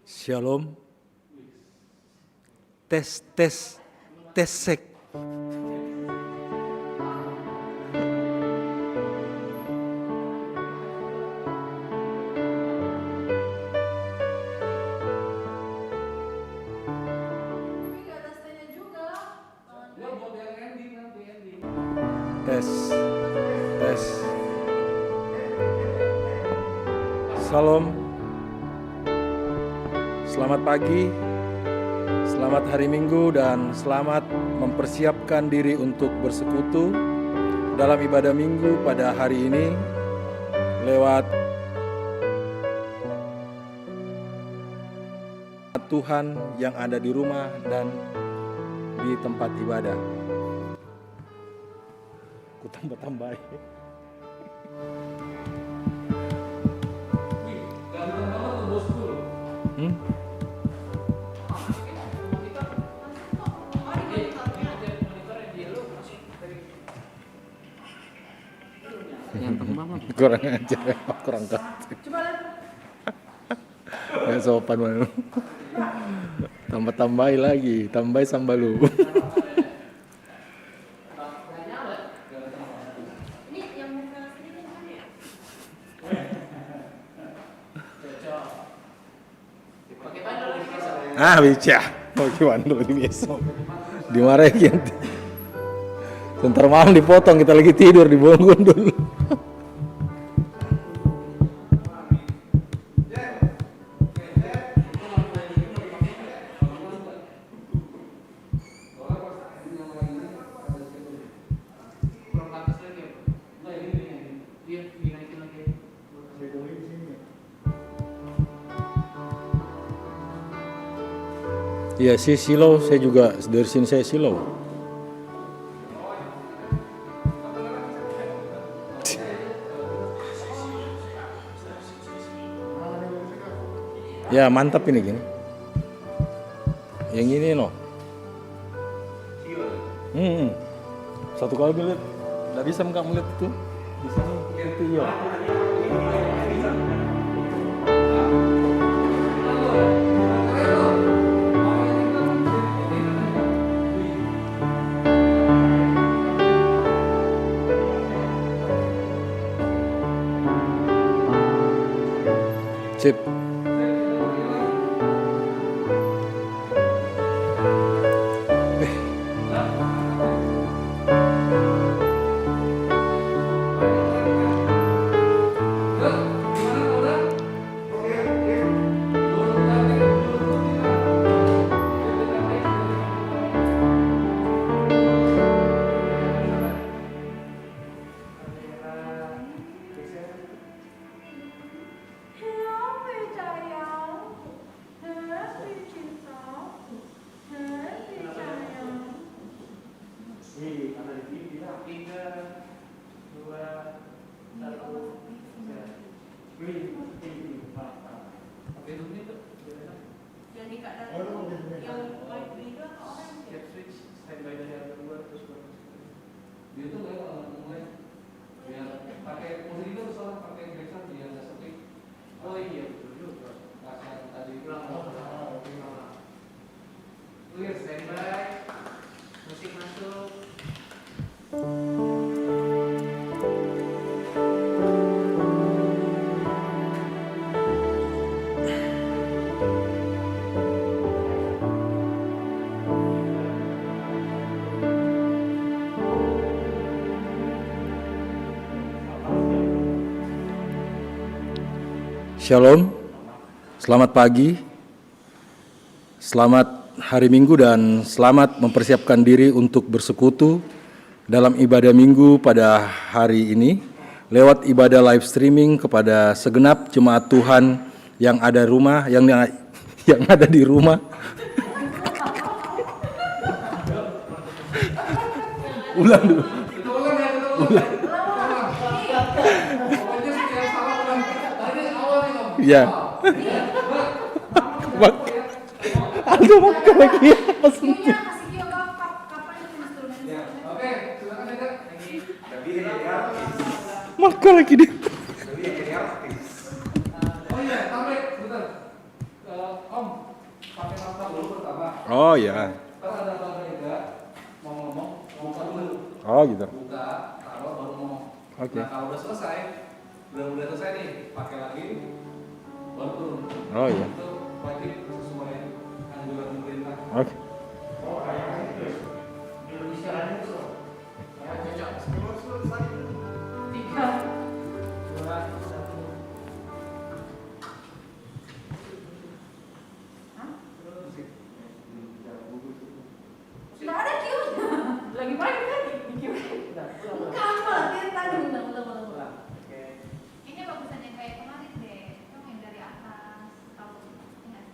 Shalom. Tes, tes, tes sek. Tes, tes. Salam. Selamat pagi, selamat hari Minggu, dan selamat mempersiapkan diri untuk bersekutu dalam ibadah Minggu pada hari ini lewat Tuhan yang ada di rumah dan di tempat ibadah. Aku tambah-tambahin. Kurang ajar, kurang kasih. Ya sopan mana? Tambah-tambahin lagi, tambah sambal lu. Bisa. Mau gimana lagi besok? Dimarahin. Sebentar malam dipotong, kita lagi tidur di bangun dulu. Iya sih, silau, saya juga dari sini saya silau. Ya mantap ini gini. Yang ini loh. Satu kali melihat, nggak bisa nggak melihat itu. Di sini itu ya. Sip. Shalom, selamat pagi, selamat hari Minggu, dan selamat mempersiapkan diri untuk bersekutu dalam ibadah Minggu pada hari ini lewat ibadah live streaming kepada segenap jemaat Tuhan yang ada rumah, yang ada di rumah. Ulang dulu. Ulang. Ya. Aldo makan lagi ya. Makan lagi dia. Oh iya, tarik bentar. Om, Oh ya. Pas ada Bang Rega mau ngomong, buka dulu. Oh gitu. Buka, taruh baru ngomong. Oke. Nah kalau udah selesai, udah selesai nih, pakai lagi, baru turun. Oh iya. Itu wajib sesuai anjuran pemerintah. Oke. Oh, kayak gitu. Indonesia lain itu. Ya cocok. 3, 2, 1. Nggak ada Q-nya. Lagi main tadi. Bukan, malah dia tadi ulang. Ini bagusan yang kayak kemarin deh, yang dari atas kalau enggak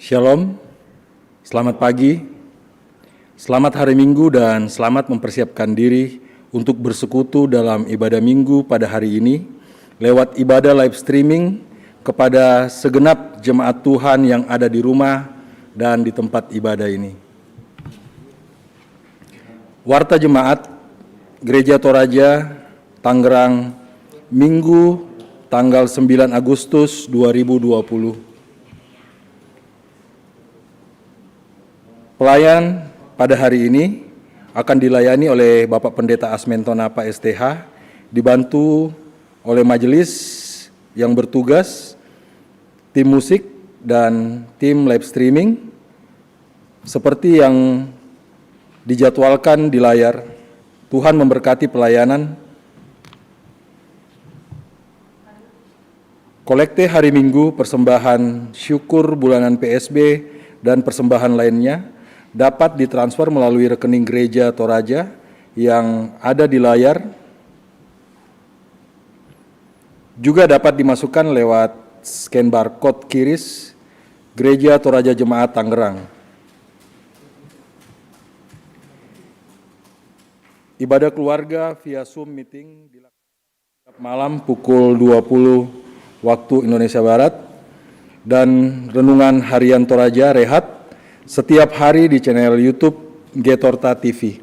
Shalom, selamat pagi, selamat hari Minggu dan selamat mempersiapkan diri untuk bersekutu dalam ibadah Minggu pada hari ini lewat ibadah live streaming kepada segenap jemaat Tuhan yang ada di rumah dan di tempat ibadah ini. Warta Jemaat Gereja Toraja, Tangerang, Minggu tanggal 9 Agustus 2020. Pelayan pada hari ini akan dilayani oleh Bapak Pendeta Asmento Napa STH, dibantu oleh majelis yang bertugas, tim musik, dan tim live streaming, seperti yang dijadwalkan di layar. Tuhan memberkati pelayanan. Kolekte hari Minggu, persembahan syukur bulanan PSB, dan persembahan lainnya dapat ditransfer melalui rekening Gereja Toraja yang ada di layar. Juga dapat dimasukkan lewat scan barcode QRIS Gereja Toraja Jemaat Tangerang. Ibadah keluarga via Zoom meeting dilakukan malam pukul 20 waktu Indonesia Barat, dan renungan harian Toraja Rehat setiap hari di channel YouTube Getorta TV.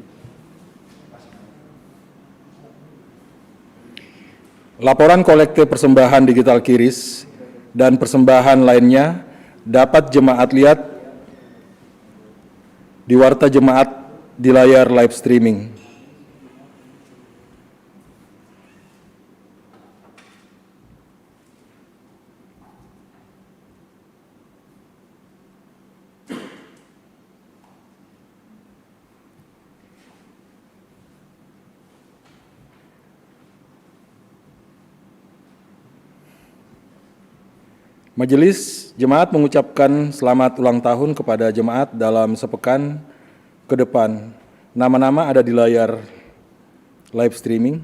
Laporan kolekte persembahan digital QRIS dan persembahan lainnya dapat jemaat lihat di Warta Jemaat di layar live streaming. Majelis Jemaat mengucapkan selamat ulang tahun kepada jemaat dalam sepekan ke depan. Nama-nama ada di layar live streaming.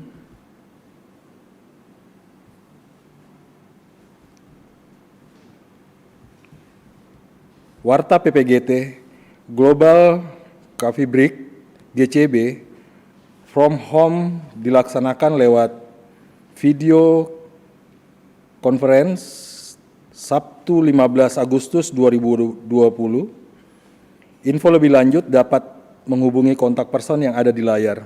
Warta PPGT, Global Coffee Break, GCB, From Home dilaksanakan lewat video conference Sabtu 15 Agustus 2020. Info lebih lanjut dapat menghubungi kontak person yang ada di layar.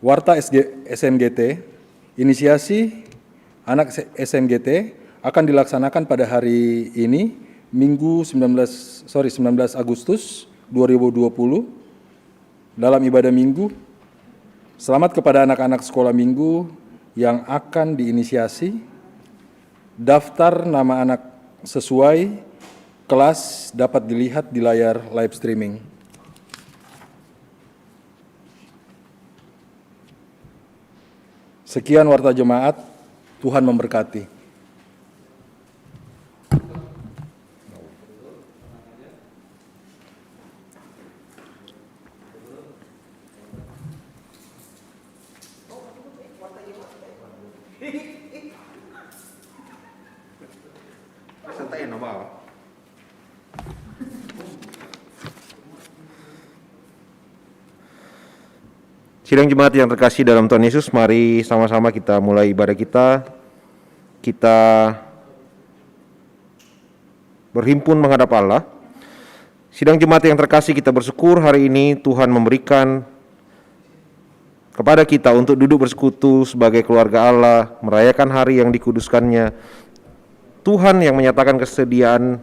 Warta SMGT, inisiasi anak SMGT akan dilaksanakan pada hari ini, Minggu 19 Agustus 2020 dalam ibadah Minggu. Selamat kepada anak-anak sekolah minggu yang akan diinisiasi. Daftar nama anak sesuai kelas dapat dilihat di layar live streaming. Sekian Warta Jemaat, Tuhan memberkati. Sidang jemaat yang terkasih dalam Tuhan Yesus, mari sama-sama kita mulai ibadah kita. Kita berhimpun menghadap Allah. Sidang jemaat yang terkasih, kita bersyukur hari ini Tuhan memberikan kepada kita untuk duduk bersekutu sebagai keluarga Allah, merayakan hari yang dikuduskannya. Tuhan yang menyatakan kesetiaan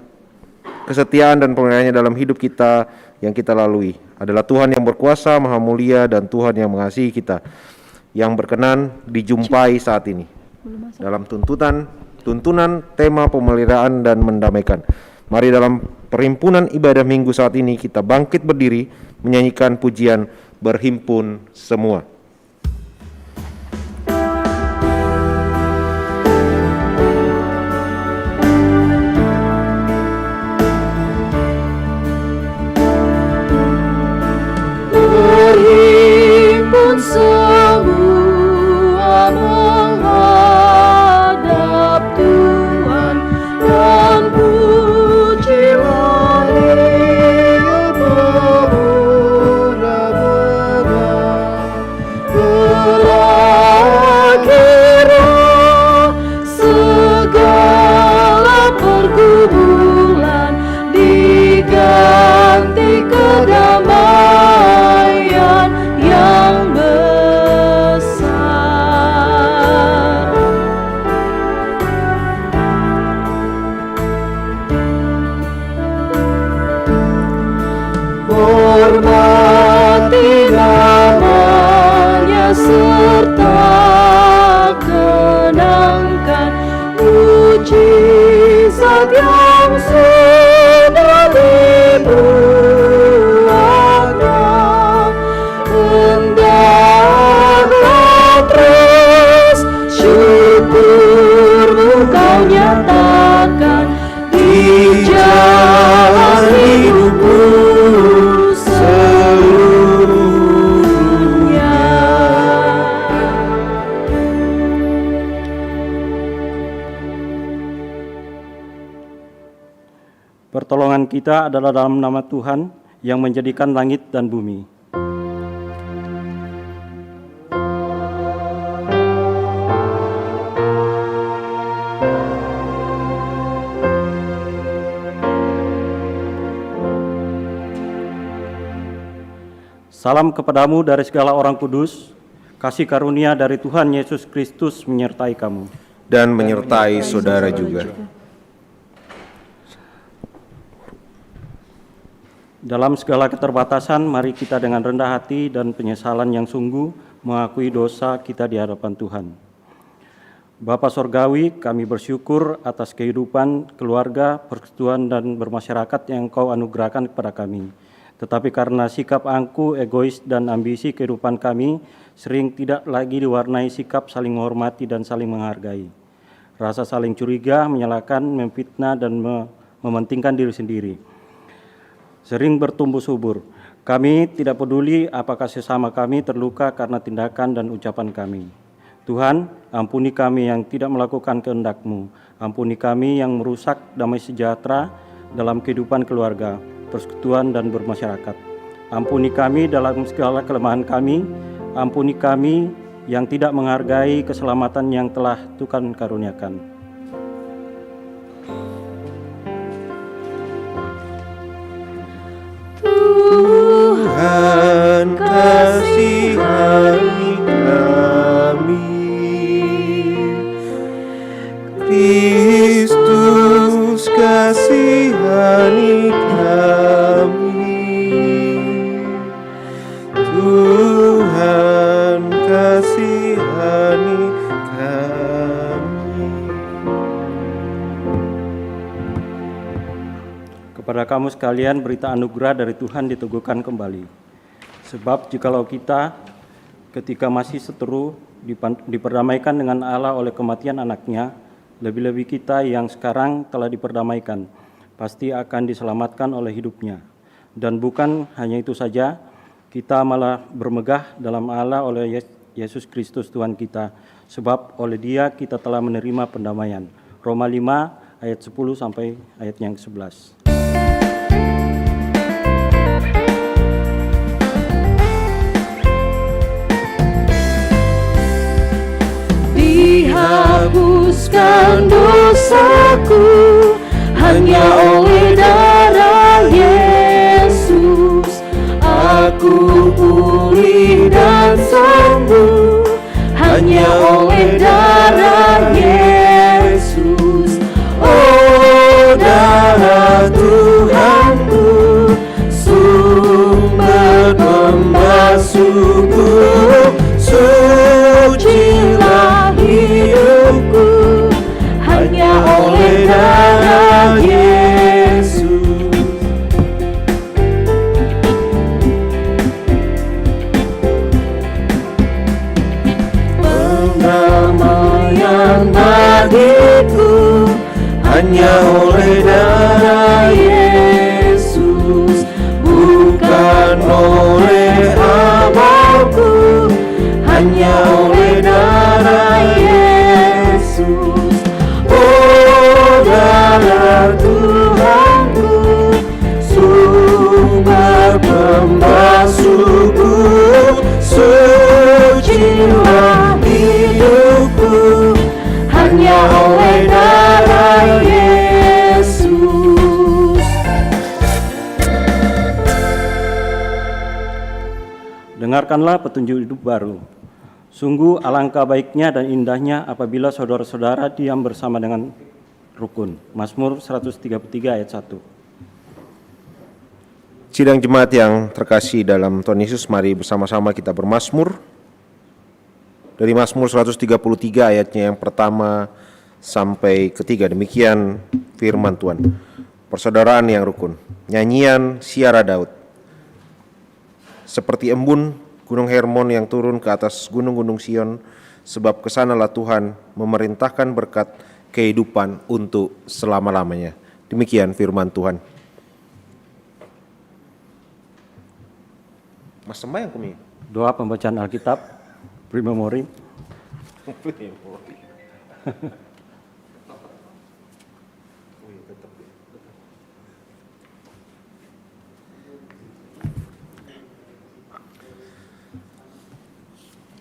dan pemeliharannya dalam hidup kita yang kita lalui. Adalah Tuhan yang berkuasa, maha mulia, dan Tuhan yang mengasihi kita, yang berkenan dijumpai saat ini dalam tuntunan tema pemeliharaan dan mendamaikan. Mari dalam perhimpunan ibadah minggu saat ini kita bangkit berdiri menyanyikan pujian berhimpun semua. Berhimpun semua menghadap Tuhan dan pujilah Dia bermurah-murah. Berakhirlah segala pergumulan, diganti kedamaian yang besar. Hormati namanya serta kenangkan mujizat yang sudah dibuatnya. Hendaklah terus syukurmu kau nyatakan di jalan hidupmu seluruhnya. Pertolongan kita adalah dalam nama Tuhan yang menjadikan langit dan bumi. Salam kepadamu dari segala orang kudus, kasih karunia dari Tuhan Yesus Kristus menyertai kamu. Dan menyertai saudara juga. Dalam segala keterbatasan, mari kita dengan rendah hati dan penyesalan yang sungguh mengakui dosa kita di hadapan Tuhan. Bapa Sorgawi, kami bersyukur atas kehidupan, keluarga, persekutuan, dan bermasyarakat yang Engkau anugerahkan kepada kami. Tetapi karena sikap angkuh, egois, dan ambisi kehidupan kami sering tidak lagi diwarnai sikap saling menghormati dan saling menghargai. Rasa saling curiga, menyalahkan, memfitnah, dan mementingkan diri sendiri sering bertumbuh subur. Kami tidak peduli apakah sesama kami terluka karena tindakan dan ucapan kami. Tuhan, ampuni kami yang tidak melakukan kehendak-Mu. Ampuni kami yang merusak damai sejahtera dalam kehidupan keluarga, persekutuan, dan bermasyarakat. Ampuni kami dalam segala kelemahan kami. Ampuni kami yang tidak menghargai keselamatan yang telah Tuhan karuniakan. Tuhan kasihani kami, Kristus kasihani kami, Tuhan kasihani kami. Kepada kamu sekalian, berita anugerah dari Tuhan diteguhkan kembali. Sebab jikalau kita ketika masih seteru diperdamaikan dengan Allah oleh kematian anaknya, lebih-lebih kita yang sekarang telah diperdamaikan, pasti akan diselamatkan oleh hidupnya. Dan bukan hanya itu saja, kita malah bermegah dalam Allah oleh Yesus Kristus Tuhan kita, sebab oleh Dia kita telah menerima pendamaian. Roma 5 ayat 10 sampai ayat yang 11. bersihkan dosaku hanya oleh darah Yesus. Aku pulih dan sembuh hanya oleh darah Yesus. Oh, darah Tuhanku, sumber pembasuhku, sucilah hidupku hanya oleh darah Yesus. Perdamaian bagiku hanya oleh darah Yesus, bukan oleh amalku, hanya oleh darah Yesus. Oh, darah Tuhanku, sumber pembasuhku, sucilah hidupku hanya oleh darah Yesus. Dengarkanlah petunjuk hidup baru. Sungguh alangkah baiknya dan indahnya apabila saudara-saudara diam bersama dengan rukun. Mazmur 133 ayat 1. Sidang jemaat yang terkasih dalam Tuhan Yesus, mari bersama-sama kita bermazmur. Dari Mazmur 133 ayatnya yang pertama sampai ketiga, demikian firman Tuhan. Persaudaraan yang rukun. Nyanyian Siara Daud. Seperti embun gunung Hermon yang turun ke atas gunung-gunung Sion, sebab kesanalah Tuhan memerintahkan berkat kehidupan untuk selama-lamanya. Demikian firman Tuhan. Mas sembahyang kami. Doa pembacaan Alkitab, Primemori.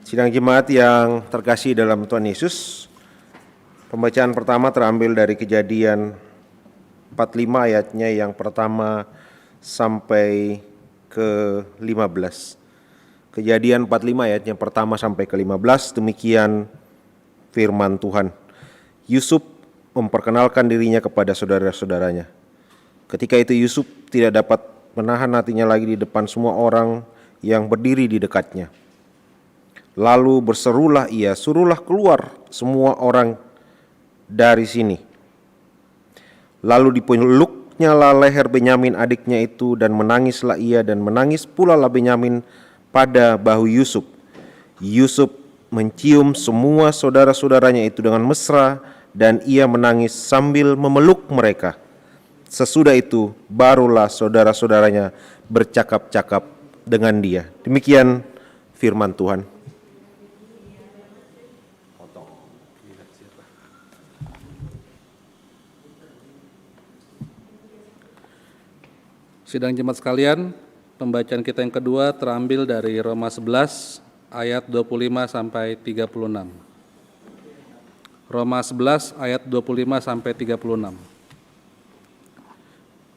Sidang jemaat yang terkasih dalam Tuhan Yesus, pembacaan pertama terambil dari Kejadian 45 ayatnya yang pertama sampai ke-15. Kejadian 45 ayatnya pertama sampai ke-15, demikian firman Tuhan. Yusuf memperkenalkan dirinya kepada saudara-saudaranya. Ketika itu Yusuf tidak dapat menahan hatinya lagi di depan semua orang yang berdiri di dekatnya. Lalu berserulah ia, suruhlah keluar semua orang dari sini. Lalu dipeluknya lah leher Benyamin adiknya itu, dan menangislah ia, dan menangis pula lah Benyamin pada bahu Yusuf. Yusuf mencium semua saudara-saudaranya itu dengan mesra, dan ia menangis sambil memeluk mereka. Sesudah itu barulah saudara-saudaranya bercakap-cakap dengan dia. Demikian firman Tuhan. Sidang jemaat sekalian, pembacaan kita yang kedua terambil dari Roma 11 ayat 25 sampai 36. Roma 11 ayat 25 sampai 36.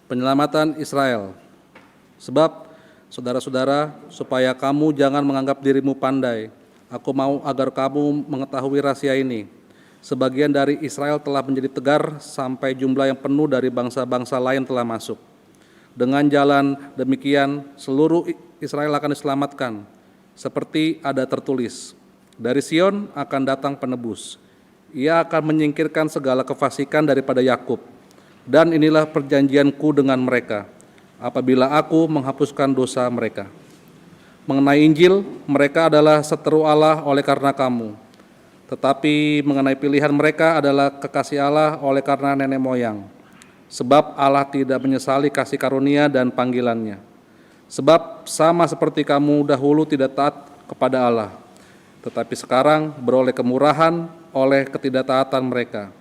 Penyelamatan Israel. Sebab, saudara-saudara, supaya kamu jangan menganggap dirimu pandai, aku mau agar kamu mengetahui rahasia ini. Sebagian dari Israel telah menjadi tegar sampai jumlah yang penuh dari bangsa-bangsa lain telah masuk. Dengan jalan demikian, seluruh Israel akan diselamatkan. Seperti ada tertulis, dari Sion akan datang penebus. Ia akan menyingkirkan segala kefasikan daripada Yakub. Dan inilah perjanjianku dengan mereka, apabila aku menghapuskan dosa mereka. Mengenai Injil, mereka adalah seteru Allah oleh karena kamu. Tetapi mengenai pilihan mereka adalah kekasih Allah oleh karena nenek moyang. Sebab Allah tidak menyesali kasih karunia dan panggilannya. Sebab sama seperti kamu dahulu tidak taat kepada Allah, tetapi sekarang beroleh kemurahan oleh ketidaktaatan mereka.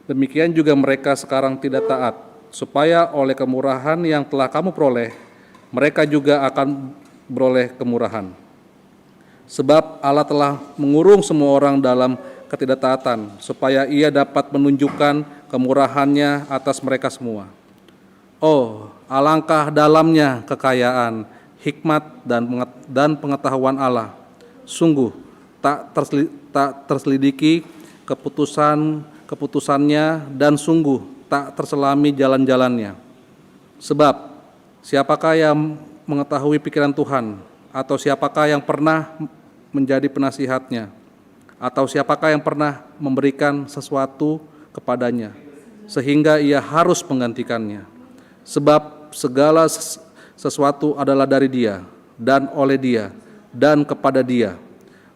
Demikian juga mereka sekarang tidak taat, supaya oleh kemurahan yang telah kamu peroleh, mereka juga akan beroleh kemurahan. Sebab Allah telah mengurung semua orang dalam ketidaktaatan, supaya ia dapat menunjukkan kemurahannya atas mereka semua. Oh, alangkah dalamnya kekayaan, hikmat, dan pengetahuan Allah. Sungguh, tak terselidiki keputusannya, dan sungguh tak terselami jalan-jalannya. Sebab, siapakah yang mengetahui pikiran Tuhan? Atau siapakah yang pernah menjadi penasihatnya? Atau siapakah yang pernah memberikan sesuatu kepadanya, sehingga ia harus menggantikannya? Sebab segala sesuatu adalah dari Dia, dan oleh Dia, dan kepada Dia.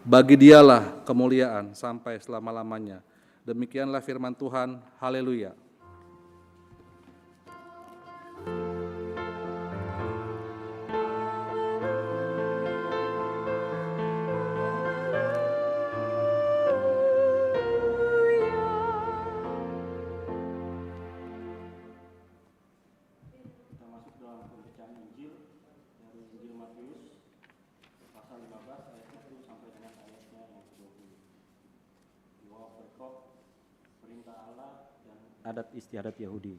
Bagi Dialah kemuliaan sampai selama-lamanya. Demikianlah firman Tuhan. Haleluya. Adat istiadat Yahudi.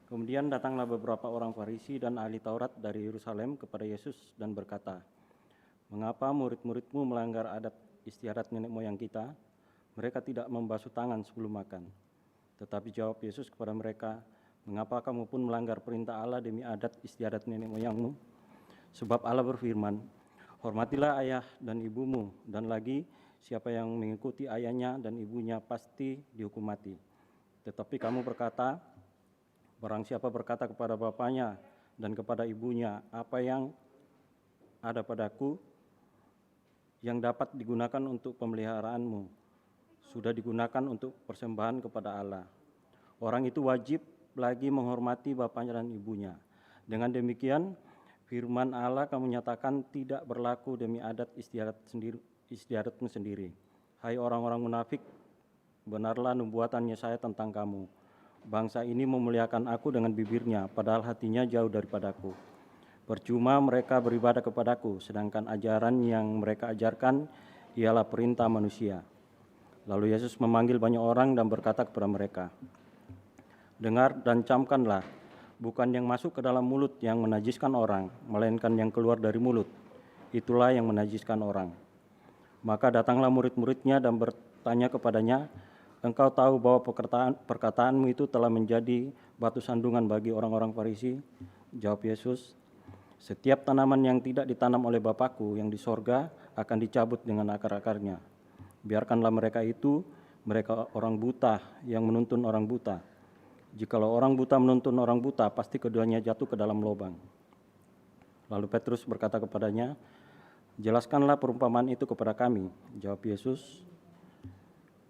Kemudian datanglah beberapa orang Farisi dan ahli Taurat dari Yerusalem kepada Yesus dan berkata, "Mengapa murid-muridmu melanggar adat istiadat nenek moyang kita? Mereka tidak membasuh tangan sebelum makan." Tetapi jawab Yesus kepada mereka, "Mengapa kamu pun melanggar perintah Allah demi adat istiadat nenek moyangmu? Sebab Allah berfirman, hormatilah ayah dan ibumu, dan lagi siapa yang mengikuti ayahnya dan ibunya pasti dihukum mati. Tetapi kamu berkata, barang siapa berkata kepada bapaknya dan kepada ibunya, apa yang ada padaku yang dapat digunakan untuk pemeliharaanmu, sudah digunakan untuk persembahan kepada Allah. Orang itu wajib lagi menghormati bapaknya dan ibunya. Dengan demikian, firman Allah kamu nyatakan tidak berlaku demi adat istiadatmu sendiri. Hai orang-orang munafik, benarlah nubuatan Yesaya tentang kamu. Bangsa ini memuliakan aku dengan bibirnya, padahal hatinya jauh daripadaku. Percuma mereka beribadah kepadaku, sedangkan ajaran yang mereka ajarkan ialah perintah manusia." Lalu Yesus memanggil banyak orang dan berkata kepada mereka, "Dengar dan camkanlah, bukan yang masuk ke dalam mulut yang menajiskan orang, melainkan yang keluar dari mulut. Itulah yang menajiskan orang." Maka datanglah murid-muridnya dan bertanya kepadanya, "Engkau tahu bahwa perkataanmu itu telah menjadi batu sandungan bagi orang-orang Farisi?" Jawab Yesus, "Setiap tanaman yang tidak ditanam oleh Bapakku yang di sorga akan dicabut dengan akar-akarnya. Biarkanlah mereka itu, mereka orang buta yang menuntun orang buta. Jikalau orang buta menuntun orang buta, pasti keduanya jatuh ke dalam lubang." Lalu Petrus berkata kepadanya, "Jelaskanlah perumpamaan itu kepada kami." Jawab Yesus,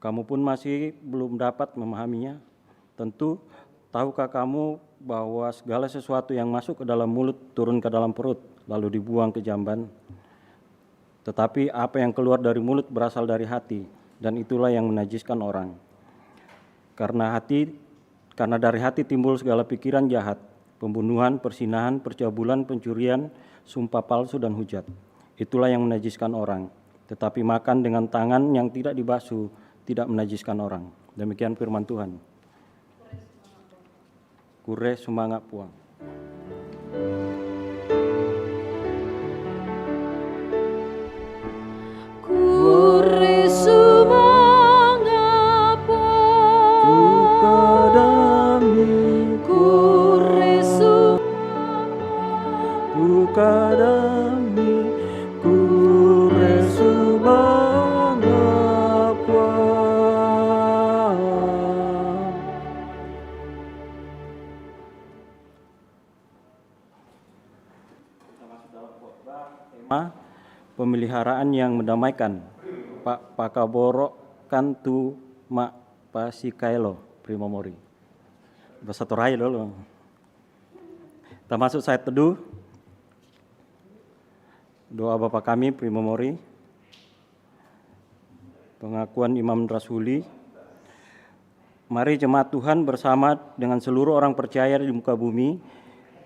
"Kamu pun masih belum dapat memahaminya? Tentu, tahukah kamu bahwa segala sesuatu yang masuk ke dalam mulut turun ke dalam perut, lalu dibuang ke jamban? Tetapi apa yang keluar dari mulut berasal dari hati, dan itulah yang menajiskan orang. Karena dari hati timbul segala pikiran jahat, pembunuhan, persinahan, percabulan, pencurian, sumpah palsu, dan hujat. Itulah yang menajiskan orang. Tetapi makan dengan tangan yang tidak dibasuh tidak menajiskan orang." Demikian firman Tuhan. Kure sumangga puang. Kure sumangga Tukadami, Kure tukadami, kure sumangga puang. Tema pemeliharaan yang mendamaikan. Pak Pakaboro Kantu Mak Pasikailo Primomori. Bahasa Torai dulu. Kita masuk saya teduh. Doa Bapa kami Primomori. Pengakuan Imam Rasuli. Mari jemaat Tuhan bersama dengan seluruh orang percaya di muka bumi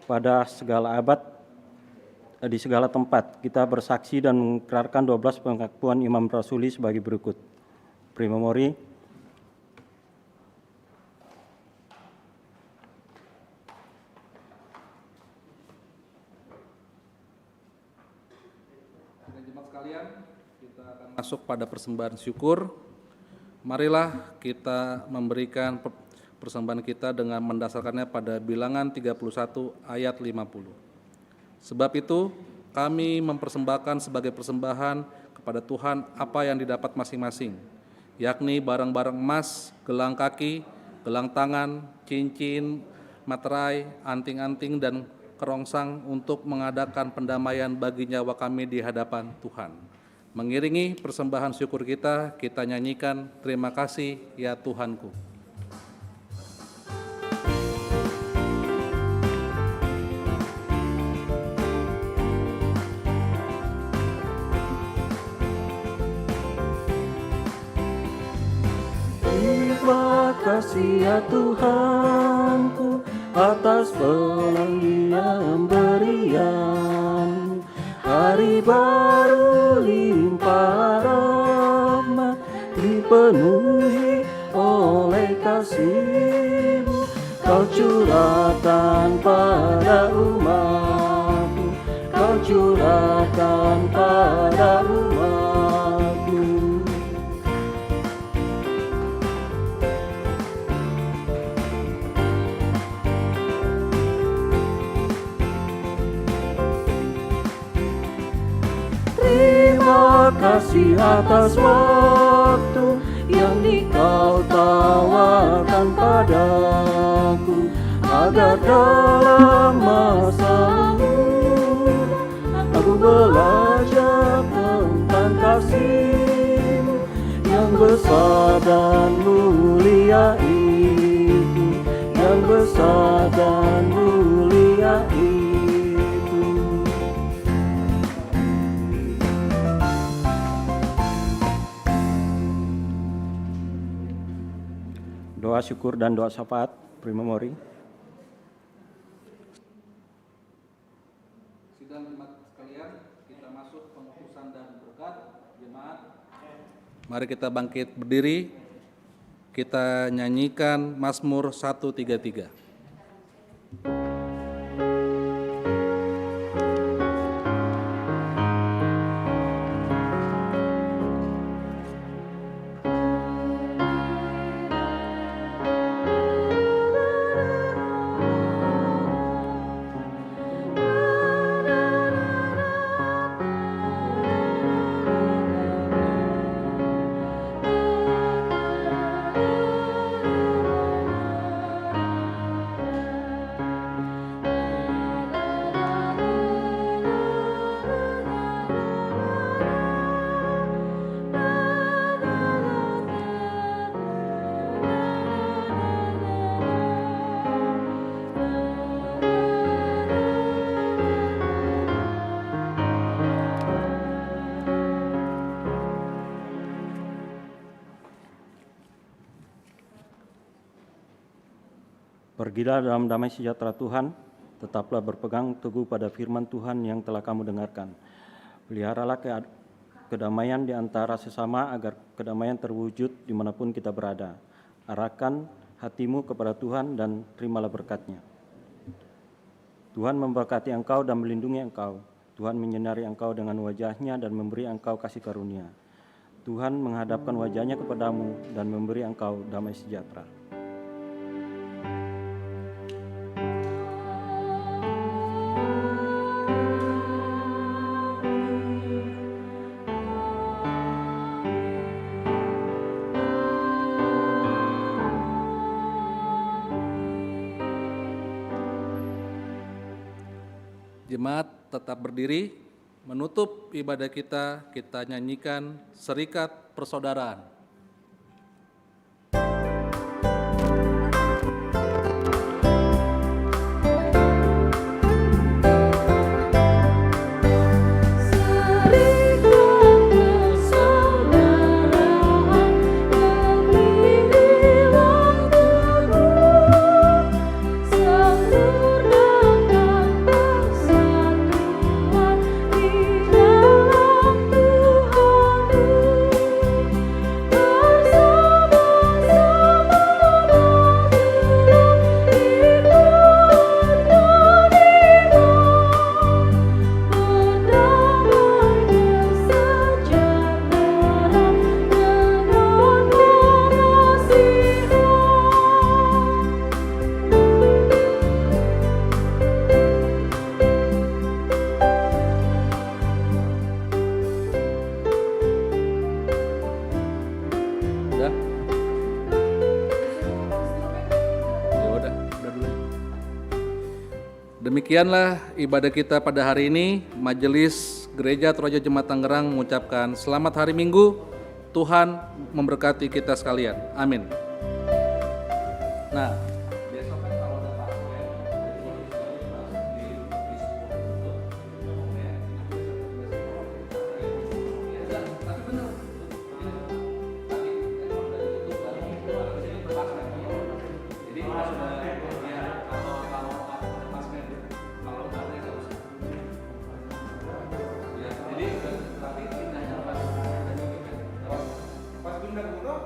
pada segala abad, di segala tempat, kita bersaksi dan mengikrarkan 12 pengakuan Imam Rasuli sebagai berikut. Prima Mori. Jemaat sekalian, kita akan masuk pada persembahan syukur. Marilah kita memberikan persembahan kita dengan mendasarkannya pada Bilangan 31 ayat 50. Sebab itu, kami mempersembahkan sebagai persembahan kepada Tuhan apa yang didapat masing-masing, yakni barang-barang emas, gelang kaki, gelang tangan, cincin, materai, anting-anting, dan kerongsang untuk mengadakan pendamaian bagi nyawa kami di hadapan Tuhan. Mengiringi persembahan syukur kita nyanyikan terima kasih ya Tuhanku. Terima kasih ya Tuhanku atas pemberian hari baru limpah rahmat dipenuhi oleh kasih-Mu. Kau curahkan pada umat-Mu, Kau curahkan pada umat-Mu. Terima kasih atas waktu yang Kau tawarkan padaku, agar dalam masa muda aku belajar tentang kasih-Mu yang besar dan mulia itu, yang besar dan mulia itu. Doa syukur dan doa syafaat, Prima Mori. Sidang jemaat sekalian, kita masuk pengutusan dan berkat jemaat. Mari kita bangkit berdiri, kita nyanyikan Mazmur 133. Pergilah dalam damai sejahtera Tuhan, tetaplah berpegang teguh pada firman Tuhan yang telah kamu dengarkan. Peliharalah kedamaian di antara sesama agar kedamaian terwujud dimanapun kita berada. Arahkan hatimu kepada Tuhan dan terimalah berkat-Nya. Tuhan memberkati engkau dan melindungi engkau. Tuhan menyinari engkau dengan wajah-Nya dan memberi engkau kasih karunia. Tuhan menghadapkan wajah-Nya kepadamu dan memberi engkau damai sejahtera. Jemaat tetap berdiri, menutup ibadah kita nyanyikan Serikat Persaudaraan. Demikianlah ibadah kita pada hari ini. Majelis Gereja Toraja Jemaat Tangerang mengucapkan selamat hari Minggu. Tuhan memberkati kita sekalian. Amin. Nah, besok kan kalau ada pasien, tapi benar. Jadi kita sudah ya kalau ada pasien, kalau nggak ada nggak usah. Ya, jadi tapi pindahnya pas pindah gunung,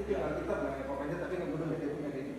itu yang kita banyak pokoknya tapi nggak gunung dia punya ini.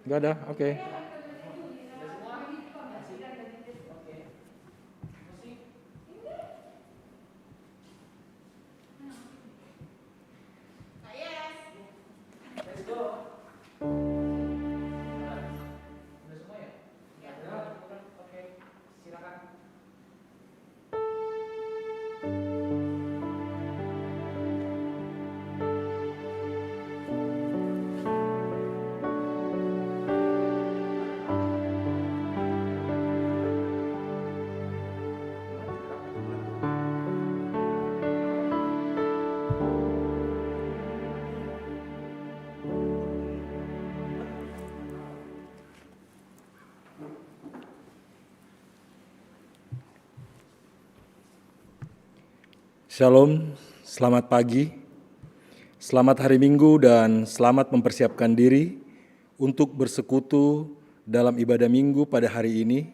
Nggak ada, oke. Shalom, selamat pagi, selamat hari Minggu dan selamat mempersiapkan diri untuk bersekutu dalam ibadah Minggu pada hari ini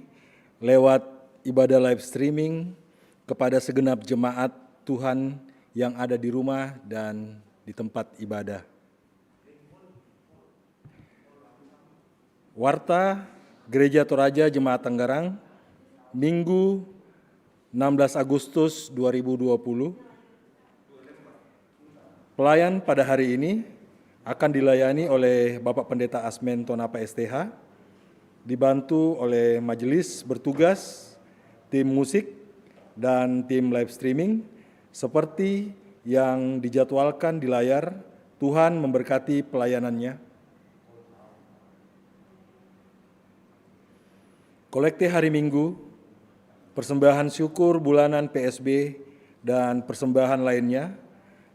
lewat ibadah live streaming kepada segenap jemaat Tuhan yang ada di rumah dan di tempat ibadah. Warta Gereja Toraja Jemaat Tanggerang, Minggu 16 Agustus 2020. Pelayan pada hari ini akan dilayani oleh Bapak Pendeta Asmen Tonapa STH, dibantu oleh majelis bertugas, tim musik, dan tim live streaming, seperti yang dijadwalkan di layar. Tuhan memberkati pelayanannya. Kolekte hari Minggu, persembahan syukur bulanan PSB, dan persembahan lainnya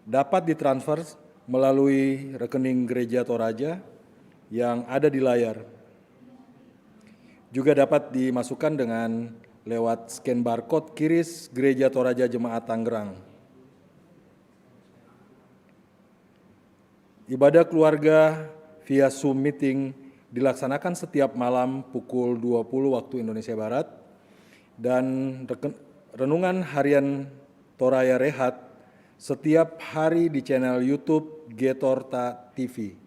dapat ditransfer melalui rekening Gereja Toraja yang ada di layar. Juga dapat dimasukkan dengan lewat scan barcode QRIS Gereja Toraja Jemaat Tanggerang. Ibadah keluarga via Zoom meeting dilaksanakan setiap malam pukul 20 waktu Indonesia Barat, dan renungan harian Toraya Rehat setiap hari di channel YouTube Getorta TV.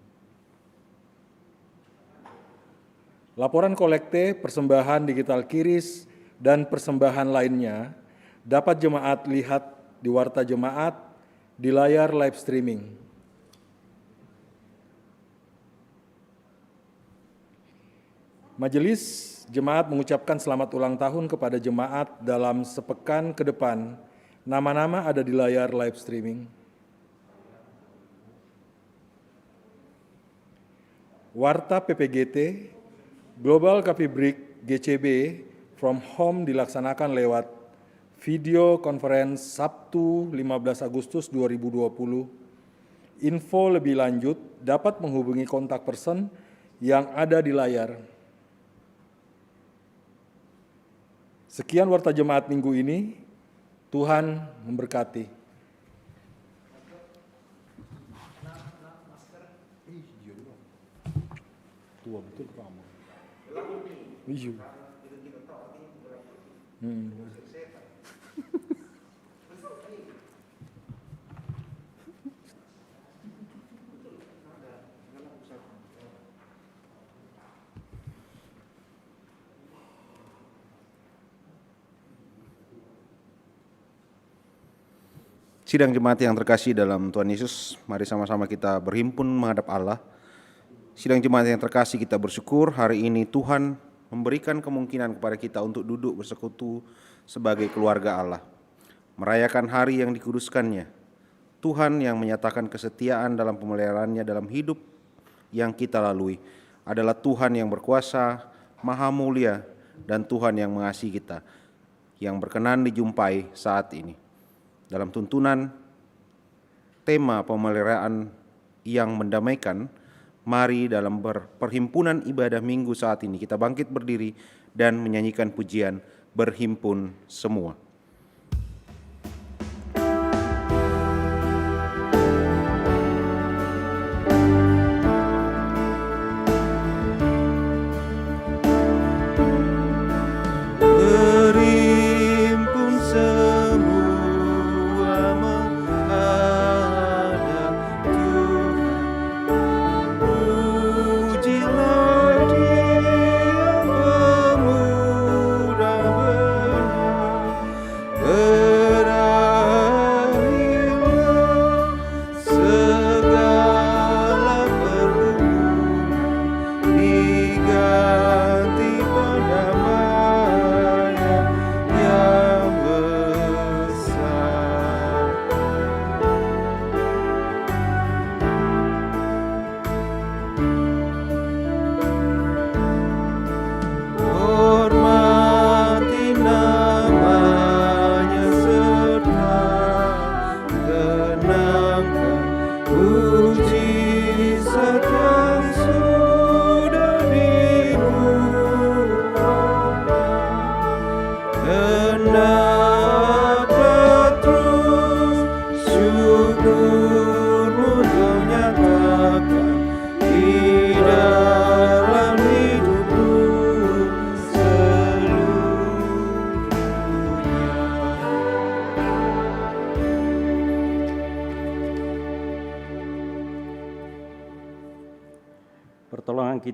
Laporan kolekte, persembahan digital QRIS, dan persembahan lainnya dapat jemaat lihat di Warta Jemaat di layar live streaming. Majelis Jemaat mengucapkan selamat ulang tahun kepada jemaat dalam sepekan ke depan. Nama-nama ada di layar live streaming. Warta PPGT, Global Coffee Break GCB from Home dilaksanakan lewat video conference Sabtu 15 Agustus 2020. Info lebih lanjut dapat menghubungi kontak person yang ada di layar. Sekian Warta Jemaat Minggu ini, Tuhan memberkati. Tua betul kamu. Iya. Sidang jemaat yang terkasih dalam Tuhan Yesus, mari sama-sama kita berhimpun menghadap Allah. Sidang jemaat yang terkasih, kita bersyukur hari ini Tuhan memberikan kemungkinan kepada kita untuk duduk bersekutu sebagai keluarga Allah, merayakan hari yang dikuduskannya. Tuhan yang menyatakan kesetiaan dalam pemeliharaannya dalam hidup yang kita lalui adalah Tuhan yang berkuasa, maha mulia, dan Tuhan yang mengasihi kita, yang berkenan dijumpai saat ini. Dalam tuntunan tema pemeliharaan yang mendamaikan, mari dalam perhimpunan ibadah Minggu saat ini kita bangkit berdiri dan menyanyikan pujian Berhimpun Semua. Pujilah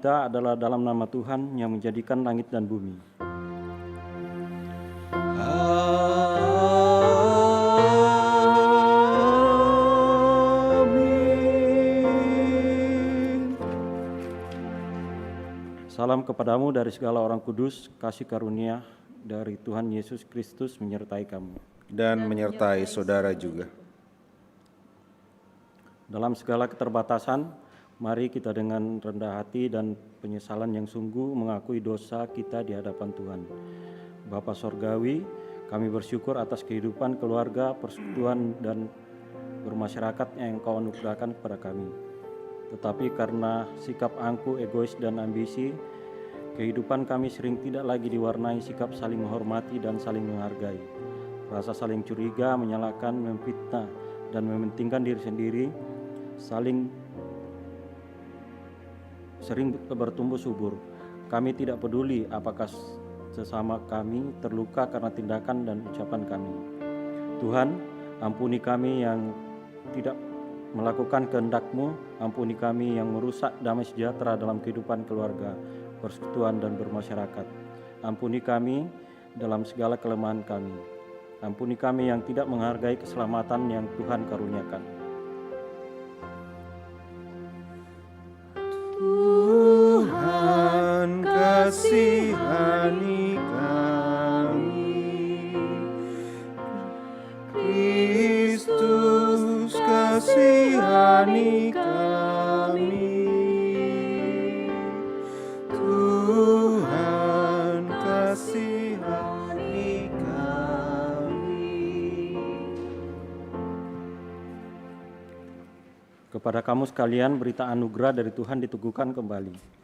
kita adalah dalam nama Tuhan yang menjadikan langit dan bumi. Salam kepadamu dari segala orang kudus, kasih karunia dari Tuhan Yesus Kristus menyertai kamu. Dan menyertai saudara juga. Dalam segala keterbatasan, mari kita dengan rendah hati dan penyesalan yang sungguh mengakui dosa kita di hadapan Tuhan. Bapa Sorgawi, kami bersyukur atas kehidupan keluarga, persekutuan, dan bermasyarakat yang Engkau anugerahkan kepada kami. Tetapi karena sikap angkuh, egois, dan ambisi, kehidupan kami sering tidak lagi diwarnai sikap saling menghormati dan saling menghargai. Rasa saling curiga, menyalahkan, memfitnah, dan mementingkan diri sendiri, sering bertumbuh subur. Kami tidak peduli apakah sesama kami terluka karena tindakan dan ucapan kami. Tuhan, ampuni kami yang tidak melakukan kehendak-Mu, ampuni kami yang merusak damai sejahtera dalam kehidupan keluarga, persekutuan, dan bermasyarakat. Ampuni kami dalam segala kelemahan kami. Ampuni kami yang tidak menghargai keselamatan yang Tuhan karuniakan. Tuhan kasihani kami, Kristus kasihani kami, Tuhan kasihani kami. Kepada kamu sekalian, berita anugerah dari Tuhan diteguhkan kembali.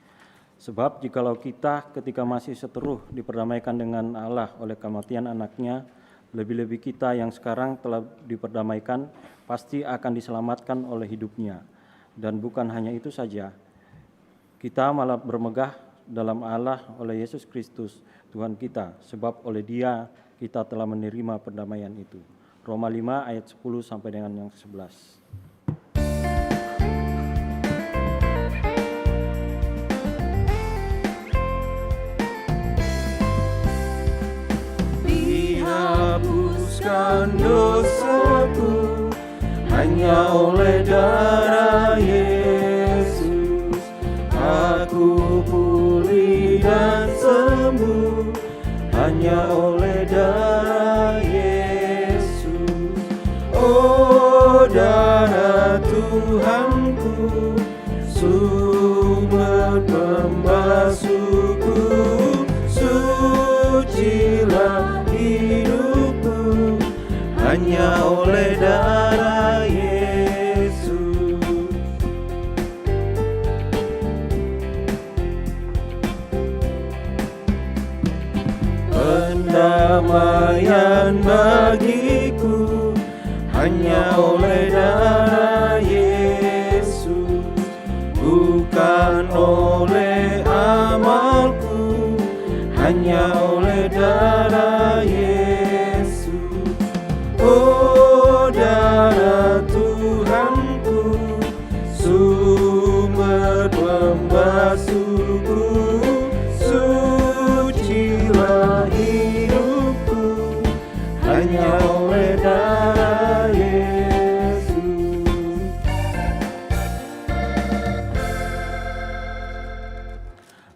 Sebab jikalau kita ketika masih seteruh diperdamaikan dengan Allah oleh kematian anaknya, lebih-lebih kita yang sekarang telah diperdamaikan pasti akan diselamatkan oleh hidupnya. Dan bukan hanya itu saja, kita malah bermegah dalam Allah oleh Yesus Kristus Tuhan kita, sebab oleh Dia kita telah menerima perdamaian itu. Roma 5 ayat 10 sampai dengan yang 11. Dihapuskan dosaku hanya oleh darah Yesus. Aku pulih dan sembuh hanya oleh darah Yesus. Oh, darah Tuhanku, sumber pembasuhku, sucilah hidupku hanya oleh darah Yesus. Pendamaian bagiku hanya oleh darah Yesus, bukan oleh amalku, hanya oleh darah Yesus. Oh, darah Tuhanku, sumber pembasuhku, sucilah hidupku hanya oleh darah Yesus.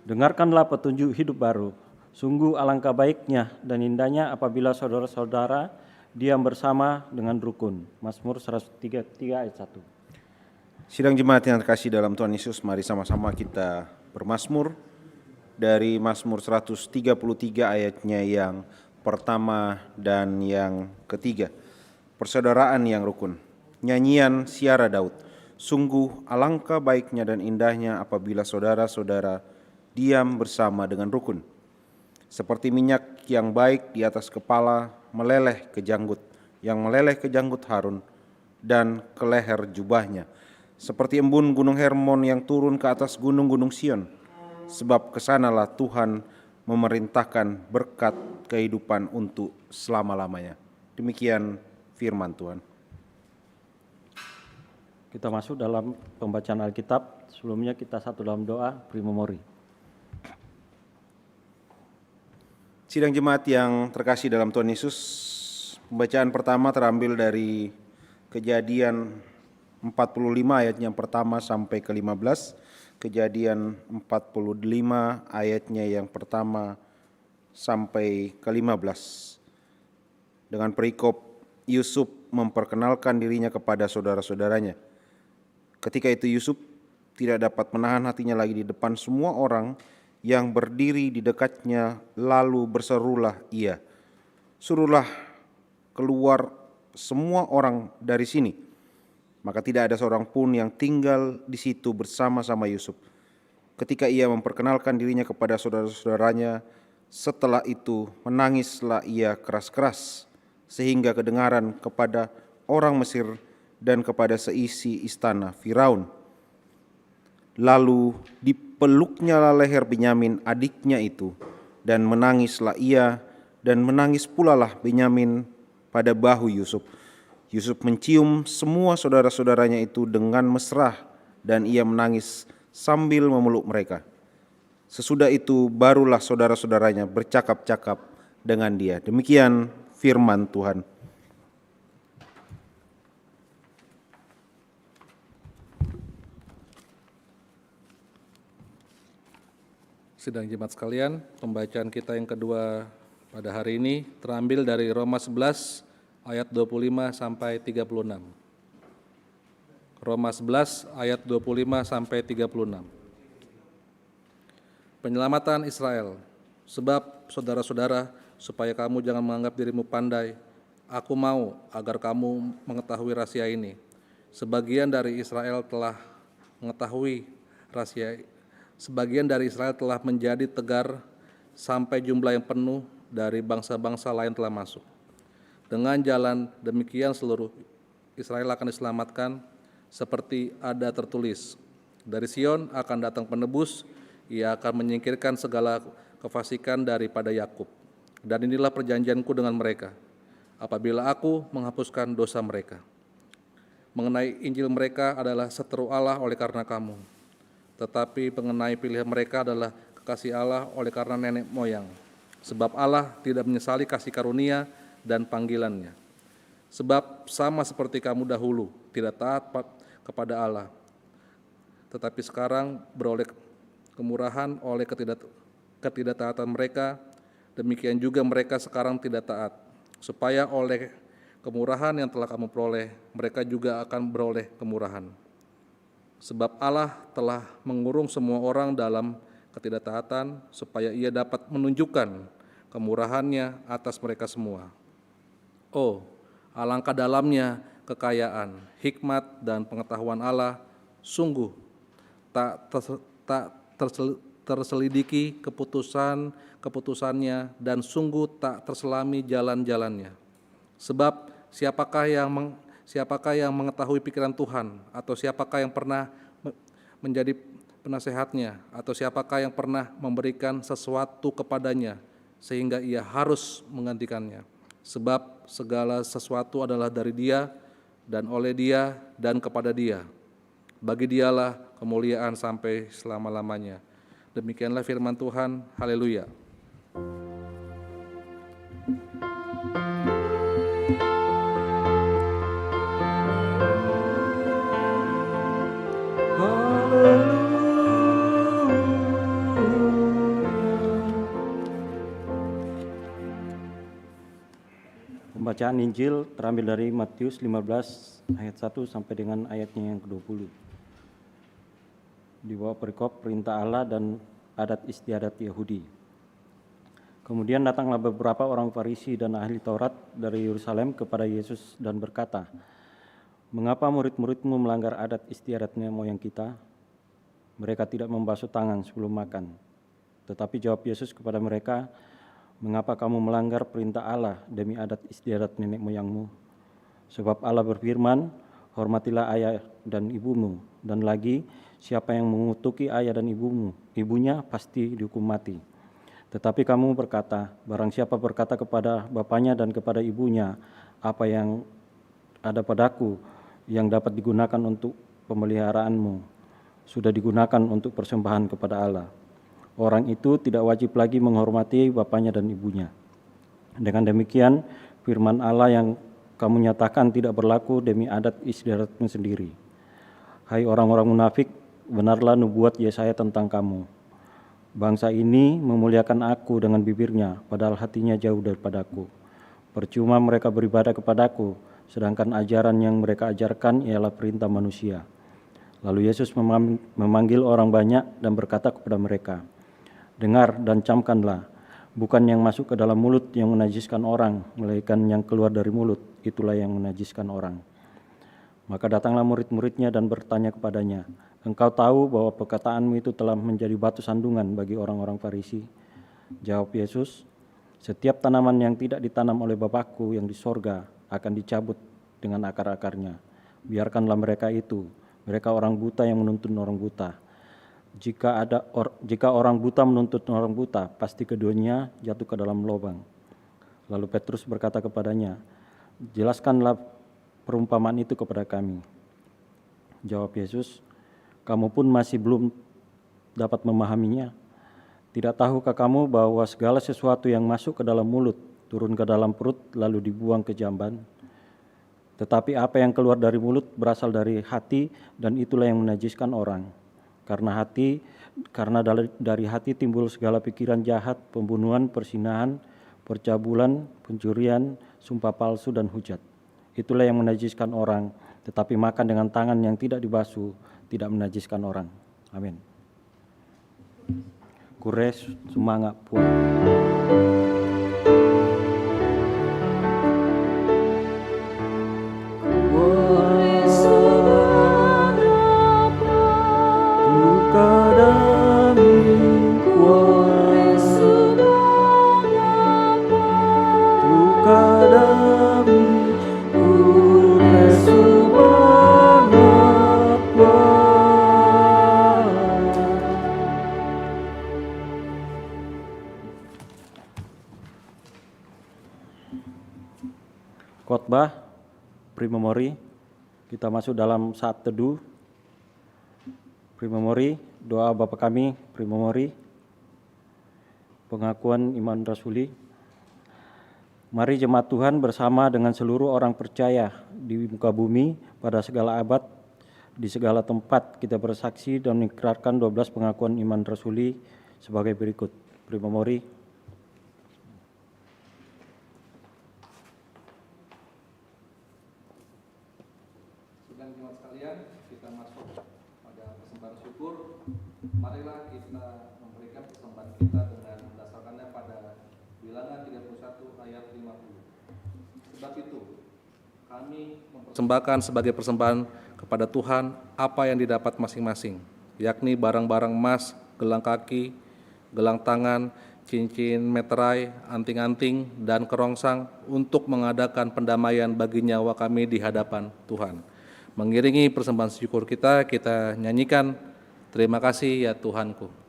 Dengarkanlah petunjuk hidup baru. Sungguh alangkah baiknya dan indahnya apabila saudara-saudara diam bersama dengan rukun. Mazmur 103 ayat 1. Sidang jemaat yang terkasih dalam Tuhan Yesus, mari sama-sama kita bermazmur dari Mazmur 133 ayatnya yang pertama dan yang ketiga. Persaudaraan yang rukun. Nyanyian Siara Daud. Sungguh alangkah baiknya dan indahnya apabila saudara-saudara diam bersama dengan rukun. Seperti minyak yang baik di atas kepala meleleh ke janggut, yang meleleh ke janggut Harun dan ke leher jubahnya. Seperti embun gunung Hermon yang turun ke atas gunung-gunung Sion. Sebab kesanalah Tuhan memerintahkan berkat kehidupan untuk selama-lamanya. Demikian firman Tuhan. Kita masuk dalam pembacaan Alkitab. Sebelumnya kita satu dalam doa, Primomori. Sidang jemaat yang terkasih dalam Tuhan Yesus, pembacaan pertama terambil dari Kejadian 45 ayatnya yang pertama sampai ke-15, Kejadian 45 ayatnya yang pertama sampai ke-15. Dengan perikop Yusuf memperkenalkan dirinya kepada saudara-saudaranya. Ketika itu Yusuf tidak dapat menahan hatinya lagi di depan semua orang yang berdiri di dekatnya, lalu berserulah ia, "Suruhlah keluar semua orang dari sini." Maka tidak ada seorang pun yang tinggal di situ bersama-sama Yusuf. Ketika ia memperkenalkan dirinya kepada saudara-saudaranya, setelah itu menangislah ia keras-keras, sehingga kedengaran kepada orang Mesir dan kepada seisi istana Firaun. Lalu dipeluknya leher Benyamin adiknya itu, dan menangislah ia, dan menangis pula lah Benyamin pada bahu Yusuf. Yusuf mencium semua saudara-saudaranya itu dengan mesra, dan ia menangis sambil memeluk mereka. Sesudah itu barulah saudara-saudaranya bercakap-cakap dengan dia. Demikian firman Tuhan. Sidang jemaat sekalian, pembacaan kita yang kedua pada hari ini terambil dari Roma 11 ayat 25 sampai 36. Roma 11 ayat 25 sampai 36. Penyelamatan Israel. Sebab saudara-saudara, supaya kamu jangan menganggap dirimu pandai, aku mau agar kamu mengetahui rahasia ini. Sebagian dari Israel telah menjadi tegar sampai jumlah yang penuh dari bangsa-bangsa lain telah masuk. Dengan jalan demikian seluruh Israel akan diselamatkan, seperti ada tertulis, dari Sion akan datang penebus, ia akan menyingkirkan segala kefasikan daripada Yakub. Dan inilah perjanjianku dengan mereka, apabila aku menghapuskan dosa mereka. Mengenai Injil mereka adalah seteru Allah oleh karena kamu, tetapi mengenai pilihan mereka adalah kekasih Allah oleh karena nenek moyang. Sebab Allah tidak menyesali kasih karunia dan panggilannya. Sebab sama seperti kamu dahulu tidak taat kepada Allah, tetapi sekarang beroleh kemurahan oleh ketidaktaatan mereka, demikian juga mereka sekarang tidak taat, supaya oleh kemurahan yang telah kamu peroleh, mereka juga akan beroleh kemurahan. Sebab Allah telah mengurung semua orang dalam ketidaktaatan, supaya ia dapat menunjukkan kemurahannya atas mereka semua. Oh, alangkah dalamnya kekayaan, hikmat, dan pengetahuan Allah, sungguh tak terselidiki keputusannya, dan sungguh tak terselami jalan-jalannya. Sebab siapakah yang mengetahui pikiran Tuhan, atau siapakah yang pernah menjadi penasehatnya, atau siapakah yang pernah memberikan sesuatu kepadanya sehingga ia harus menggantikannya. Sebab segala sesuatu adalah dari Dia, dan oleh Dia, dan kepada Dia. Bagi Dialah kemuliaan sampai selama-lamanya. Demikianlah firman Tuhan. Haleluya. Pembacaan Injil terambil dari Matius 15 ayat 1 sampai dengan ayatnya yang ke-20. Di bawah perikop perintah Allah dan adat istiadat Yahudi. Kemudian datanglah beberapa orang Farisi dan ahli Taurat dari Yerusalem kepada Yesus dan berkata, "Mengapa murid-muridmu melanggar adat istiadat nenek moyang kita? Mereka tidak membasuh tangan sebelum makan." Tetapi jawab Yesus kepada mereka, "Mengapa kamu melanggar perintah Allah demi adat istiadat nenek moyangmu? Sebab Allah berfirman, hormatilah ayah dan ibumu, dan lagi, siapa yang mengutuki ayah dan ibunya pasti dihukum mati. Tetapi kamu berkata, barang siapa berkata kepada bapaknya dan kepada ibunya, apa yang ada padaku yang dapat digunakan untuk pemeliharaanmu, sudah digunakan untuk persembahan kepada Allah. Orang itu tidak wajib lagi menghormati bapaknya dan ibunya. Dengan demikian, firman Allah yang kamu nyatakan tidak berlaku demi adat istiadatmu sendiri. Hai orang-orang munafik, benarlah nubuat Yesaya tentang kamu. Bangsa ini memuliakan aku dengan bibirnya, padahal hatinya jauh daripadaku. Percuma mereka beribadah kepadaku, sedangkan ajaran yang mereka ajarkan ialah perintah manusia. Lalu Yesus memanggil orang banyak dan berkata kepada mereka, dengar dan camkanlah, bukan yang masuk ke dalam mulut yang menajiskan orang, melainkan yang keluar dari mulut, itulah yang menajiskan orang. Maka datanglah murid-muridnya dan bertanya kepadanya, engkau tahu bahwa perkataanmu itu telah menjadi batu sandungan bagi orang-orang Farisi? Jawab Yesus, setiap tanaman yang tidak ditanam oleh Bapakku yang di sorga akan dicabut dengan akar-akarnya. Biarkanlah mereka itu, mereka orang buta yang menuntun orang buta. Jika orang buta menuntut orang buta, pasti keduanya jatuh ke dalam lubang. Lalu Petrus berkata kepadanya, jelaskanlah perumpamaan itu kepada kami. Jawab Yesus, kamu pun masih belum dapat memahaminya. Tidak tahukah kamu bahwa segala sesuatu yang masuk ke dalam mulut, turun ke dalam perut, lalu dibuang ke jamban? Tetapi apa yang keluar dari mulut berasal dari hati, dan itulah yang menajiskan orang. Karena dari hati timbul segala pikiran jahat, pembunuhan, perzinahan, percabulan, pencurian, sumpah palsu, dan hujat. Itulah yang menajiskan orang, tetapi makan dengan tangan yang tidak dibasuh tidak menajiskan orang. Amin. Kures sumanga puan. Khotbah Primemori, kita masuk dalam saat teduh. Primemori, doa Bapa kami, Primemori, pengakuan iman rasuli. Mari jemaat Tuhan bersama dengan seluruh orang percaya di muka bumi pada segala abad, di segala tempat kita bersaksi dan mengikrarkan 12 pengakuan iman rasuli sebagai berikut. Primemori. Sedang jemaat sekalian, kita masuk pada persembahan syukur. Marilah kita memberikan persembahan kita dengan mendasarkannya pada Bilangan 31 ayat 50. Sebab itu, kami mempersembahkan sebagai persembahan kepada Tuhan apa yang didapat masing-masing, yakni barang-barang emas, gelang kaki, gelang tangan, cincin meterai, anting-anting, dan kerongsang untuk mengadakan pendamaian bagi nyawa kami di hadapan Tuhan. Mengiringi persembahan syukur kita nyanyikan, terima kasih ya Tuhanku.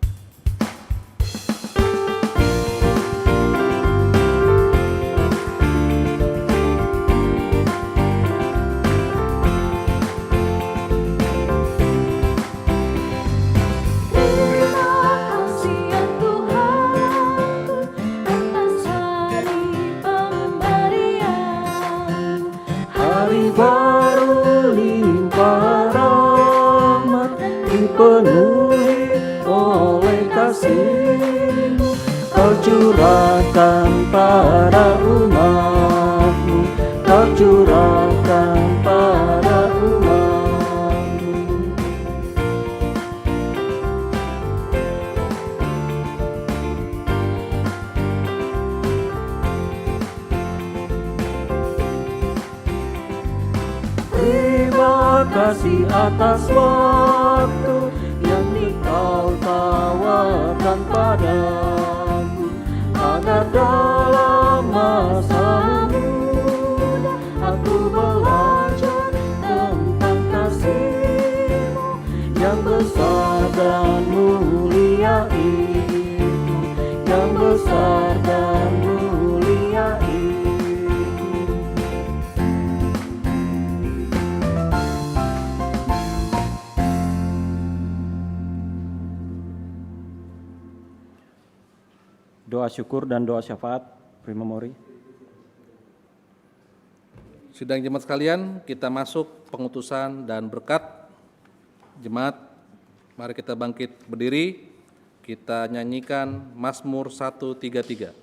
Dipenuhi oleh kasih-Mu, Kau curahkan pada umat-Mu, Kau curahkan pada umat-Mu. Terima kasih atas waktu yang Kau tawarkan padaku, agar dalam masa muda aku belajar tentang kasih-Mu yang besar dan mulia itu, yang besar dan mulia itu. Doa syukur dan doa syafaat. Prima Mori. Sidang jemaat sekalian, kita masuk pengutusan dan berkat. Jemaat, mari kita bangkit berdiri, kita nyanyikan Mazmur 133.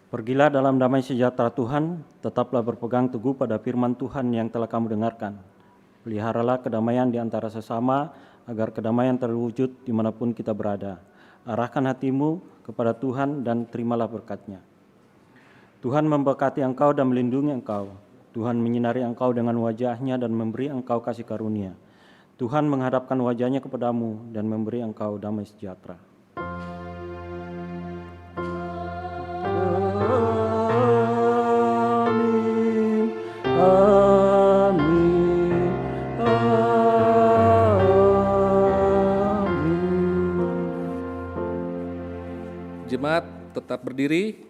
Pergilah dalam damai sejahtera Tuhan, tetaplah berpegang teguh pada firman Tuhan yang telah kamu dengarkan. Peliharalah kedamaian di antara sesama, agar kedamaian terwujud dimanapun kita berada. Arahkan hatimu kepada Tuhan dan terimalah berkat-Nya. Tuhan memberkati engkau dan melindungi engkau. Tuhan menyinari engkau dengan wajah-Nya dan memberi engkau kasih karunia. Tuhan menghadapkan wajah-Nya kepadamu dan memberi engkau damai sejahtera. Amin. Jemaat tetap berdiri,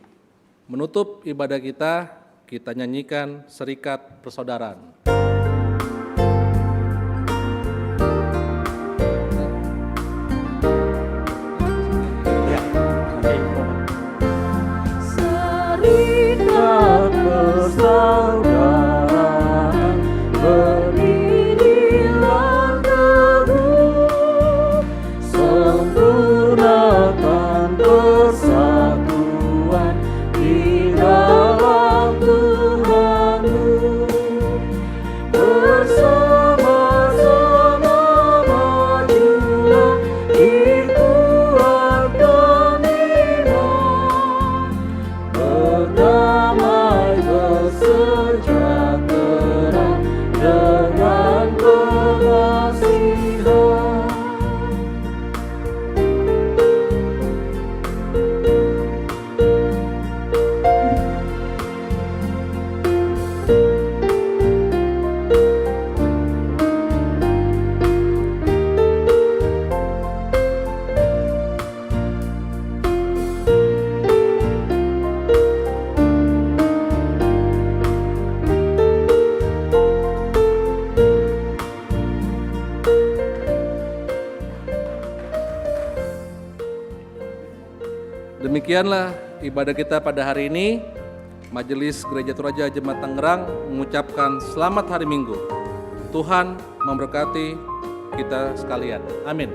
menutup ibadah kita nyanyikan Serikat Persaudaraan. Serikat persaudaraan, berdirilah teguh, sempurnakan persatuan di dalam Tuhanmu. Bersama-sama majulah, dikuatkan iman, berdamai bersejahtera dengan pengasihan. Demikianlah ibadah kita pada hari ini. Majelis Gereja Toraja Jemaat Tangerang mengucapkan selamat hari Minggu. Tuhan memberkati kita sekalian. Amin.